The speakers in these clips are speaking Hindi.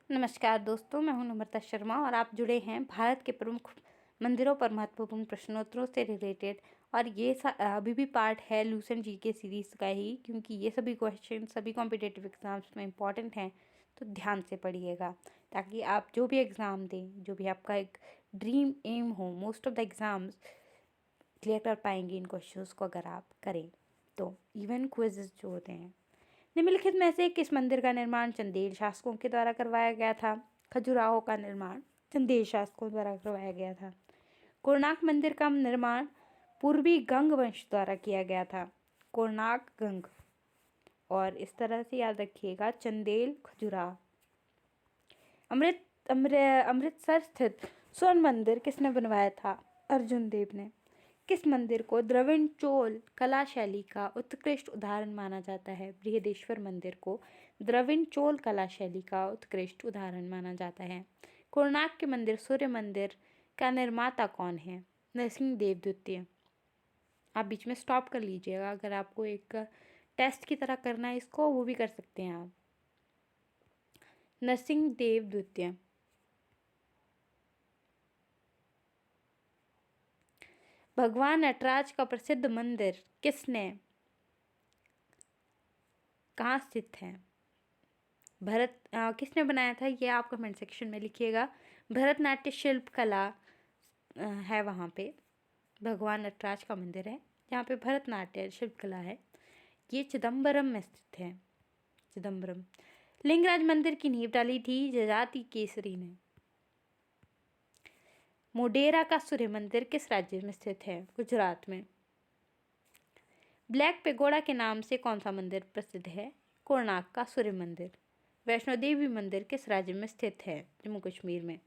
नमस्कार दोस्तों, मैं हूं नम्रता शर्मा और आप जुड़े हैं भारत के प्रमुख मंदिरों पर महत्वपूर्ण प्रश्नोत्तरों से रिलेटेड। और ये अभी भी पार्ट है लूसेंट जी के सीरीज़ का ही, क्योंकि ये सभी क्वेश्चन सभी कॉम्पिटिटिव एग्जाम्स में इंपॉर्टेंट हैं। तो ध्यान से पढ़िएगा ताकि आप जो भी एग्ज़ाम दें, जो भी आपका एक ड्रीम एम हो, most of the exams clear कर पाएंगे इन क्वेश्चंस को अगर आप करें तो। इवन क्विज़ जो होते हैं, निम्नलिखित में से किस मंदिर का निर्माण चंदेल शासकों के द्वारा करवाया गया था? खजुराहो का निर्माण चंदेल शासकों द्वारा करवाया गया था। कोणार्क मंदिर का निर्माण पूर्वी गंग वंश द्वारा किया गया था। कोणार्क गंग। और इस तरह से याद रखिएगा, चंदेल खजुराहो। अमृतसर स्थित स्वर्ण मंदिर किसने बनवाया था? अर्जुन देव ने। किस मंदिर को द्रविड़ चोल कला शैली का उत्कृष्ट उदाहरण माना जाता है? बृहदेश्वर मंदिर को द्रविड़ चोल कला शैली का उत्कृष्ट उदाहरण माना जाता है। कोणार्क के मंदिर सूर्य मंदिर का निर्माता कौन है? नरसिंह देव द्वितीय। आप बीच में स्टॉप कर लीजिएगा, अगर आपको एक टेस्ट की तरह करना है इसको, वो भी कर सकते हैं आप। नरसिंह देव द्वितीय। भगवान नटराज का प्रसिद्ध मंदिर कहाँ स्थित है? किसने बनाया था, ये आप कमेंट सेक्शन में लिखिएगा। भरतनाट्य शिल्प कला है वहाँ पे। भगवान नटराज का मंदिर है जहाँ पे भरतनाट्य शिल्प कला है। ये चिदम्बरम में स्थित है। चिदम्बरम। लिंगराज मंदिर की नींव डाली थी जजाति केसरी ने। मोढेरा का सूर्य मंदिर किस राज्य में स्थित है? गुजरात में। ब्लैक पेगोडा के नाम से कौन सा मंदिर प्रसिद्ध है? कोणार्क का सूर्य मंदिर। वैष्णो देवी मंदिर किस राज्य में स्थित है? जम्मू कश्मीर में।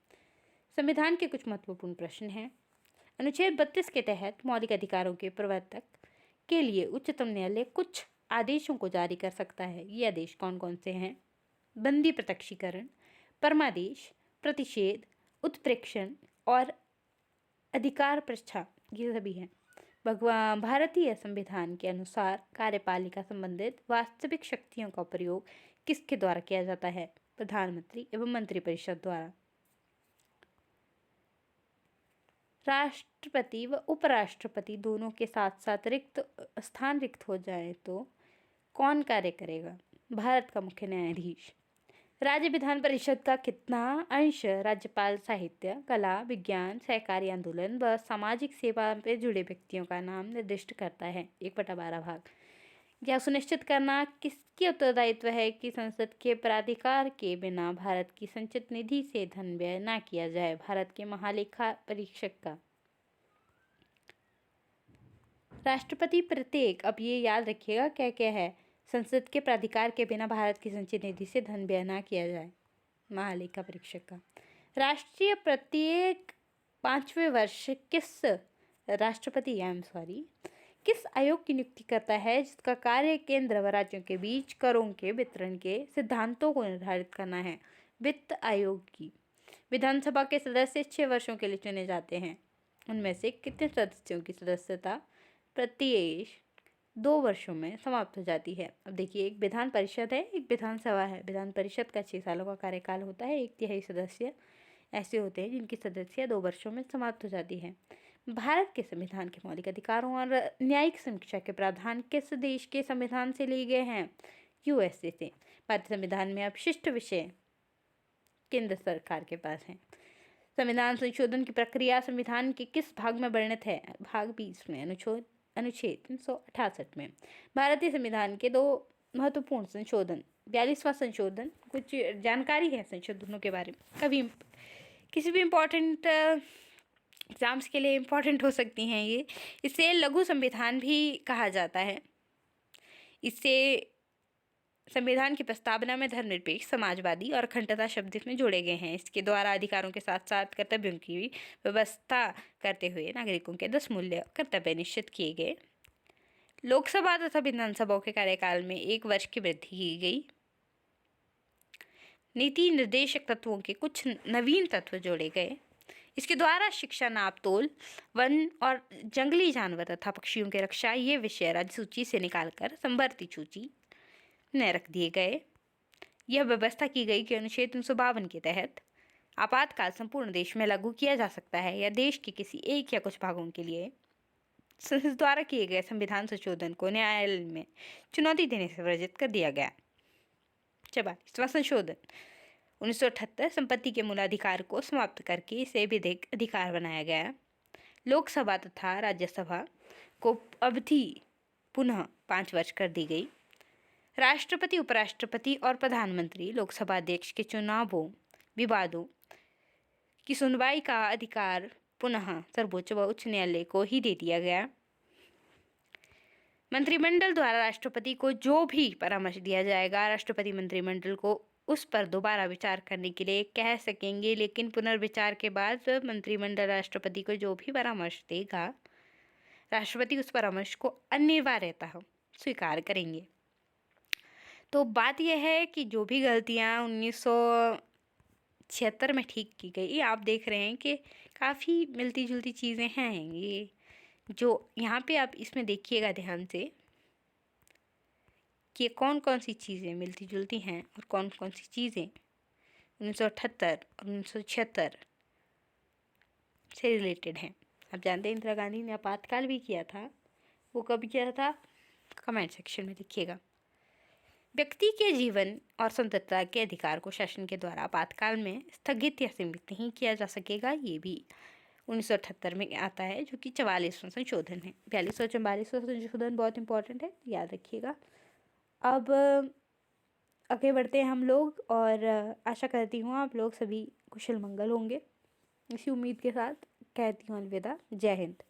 संविधान के कुछ महत्वपूर्ण प्रश्न हैं। अनुच्छेद 32 के तहत मौलिक अधिकारों के प्रवर्तक के लिए उच्चतम न्यायालय कुछ आदेशों को जारी कर सकता है। ये आदेश कौन कौन से हैं? बंदी प्रत्यक्षीकरण, परमादेश, प्रतिषेध, उत्प्रेक्षण और अधिकार पृष्ठा, ये सभी हैं। भारतीय संविधान के अनुसार कार्यपालिका संबंधित वास्तविक शक्तियों का प्रयोग किसके द्वारा किया जाता है? प्रधानमंत्री एवं मंत्रिपरिषद द्वारा। राष्ट्रपति व उपराष्ट्रपति दोनों के साथ साथ स्थान रिक्त हो जाए तो कौन कार्य करेगा? भारत का मुख्य न्यायाधीश। राज्य विधान परिषद का कितना अंश राज्यपाल साहित्य, कला, विज्ञान, सहकारी आंदोलन व सामाजिक सेवा में जुड़े व्यक्तियों का नाम निर्दिष्ट करता है? 1/12 भाग। यह सुनिश्चित करना किसकी उत्तरदायित्व है कि संसद के प्राधिकार के बिना भारत की संचित निधि से धन व्यय न किया जाए? भारत के महालेखा परीक्षक का। राष्ट्रपति प्रत्येक, अब ये याद रखिएगा क्या क्या है, संसद के प्राधिकार के बिना भारत की संचित निधि से धन व्यय न किया जाए, महालेखा परीक्षक का। राष्ट्रीय प्रत्येक 5वें वर्ष किस आयोग की नियुक्ति करता है जिसका कार्य केंद्र व राज्यों के बीच करों के वितरण के सिद्धांतों को निर्धारित करना है? वित्त आयोग की। विधानसभा के सदस्य 6 वर्षों के लिए चुने जाते हैं। उनमें से कितने सदस्यों की सदस्यता प्रत्येक 2 वर्षों में समाप्त हो जाती है? अब देखिए, एक विधान परिषद है, एक विधानसभा है। विधान परिषद का 6 सालों का कार्यकाल होता है। 1/3 सदस्य ऐसे होते हैं जिनकी सदस्य 2 वर्षों में समाप्त हो जाती है। भारत के संविधान के मौलिक अधिकारों और न्यायिक समीक्षा के प्रावधान किस देश के संविधान से लिए गए हैं? यूएसए से। भारतीय संविधान में अपशिष्ट विषय केंद्र सरकार के पास है। संविधान संशोधन की प्रक्रिया संविधान के किस भाग में वर्णित है? भाग 20 में, अनुच्छेद 368 में। भारतीय संविधान के 2 महत्वपूर्ण संशोधन, 42वां संशोधन, कुछ जानकारी है संशोधनों के बारे में, कभी किसी भी इम्पोर्टेंट एग्जाम्स के लिए इम्पोर्टेंट हो सकती हैं ये। इसे लघु संविधान भी कहा जाता है। इससे संविधान की प्रस्तावना में धर्मनिरपेक्ष, समाजवादी और अखंडता शब्द इसमें जोड़े गए हैं। इसके द्वारा अधिकारों के साथ साथ कर्तव्यों की भी व्यवस्था करते हुए नागरिकों के 10 मूल्य कर्तव्य निश्चित किए गए। लोकसभा तथा विधानसभाओं के कार्यकाल में 1 वर्ष की वृद्धि की गई। नीति निर्देशक तत्वों के कुछ नवीन तत्व जोड़े गए। इसके द्वारा शिक्षा, नाप तोल, वन और जंगली जानवर तथा पक्षियों की रक्षा, ये विषय राज्य सूची से निकालकर संवर्ती सूची में रख दिए गए। यह व्यवस्था की गई कि अनुच्छेद 352 के तहत आपातकाल संपूर्ण देश में लागू किया जा सकता है या देश के किसी एक या कुछ भागों के लिए संसद द्वारा किए गए संविधान संशोधन को न्यायालय में चुनौती देने से वर्जित कर दिया गया। 44वां संशोधन 1978 संपत्ति के मूलाधिकार को समाप्त करके इसे विधिक अधिकार बनाया गया। लोकसभा तथा राज्यसभा को अवधि पुनः 5 वर्ष कर दी गई। राष्ट्रपति, उपराष्ट्रपति और प्रधानमंत्री लोकसभा अध्यक्ष के चुनावों विवादों की सुनवाई का अधिकार पुनः सर्वोच्च व उच्च न्यायालय को ही दे दिया गया। मंत्रिमंडल द्वारा राष्ट्रपति को जो भी परामर्श दिया जाएगा, राष्ट्रपति मंत्रिमंडल को उस पर दोबारा विचार करने के लिए कह सकेंगे, लेकिन पुनर्विचार के बाद मंत्रिमंडल राष्ट्रपति को जो भी परामर्श देगा, राष्ट्रपति उस परामर्श को अनिवार्यतः स्वीकार करेंगे। तो बात यह है कि जो भी गलतियाँ 1976 में ठीक की गई, आप देख रहे हैं कि काफ़ी मिलती जुलती चीज़ें हैं। ये जो यहाँ पे आप इसमें देखिएगा ध्यान से कि कौन कौन सी चीज़ें मिलती जुलती हैं और कौन कौन सी चीज़ें 1978 और 1976 से रिलेटेड हैं। आप जानते हैं इंदिरा गांधी ने आपातकाल भी किया था। वो कब किया था? कमेंट सेक्शन में लिखिएगा। व्यक्ति के जीवन और स्वतंत्रता के अधिकार को शासन के द्वारा आपातकाल में स्थगित या सीमित नहीं किया जा सकेगा। ये भी 1978 में आता है, जो कि 44वां संशोधन है। 42वां और 44वां संशोधन बहुत इंपॉर्टेंट है, याद रखिएगा। अब आगे बढ़ते हैं हम लोग, और आशा करती हूँ आप लोग सभी कुशल मंगल होंगे। इसी उम्मीद के साथ कहती हूँ अलविदा। जय हिंद।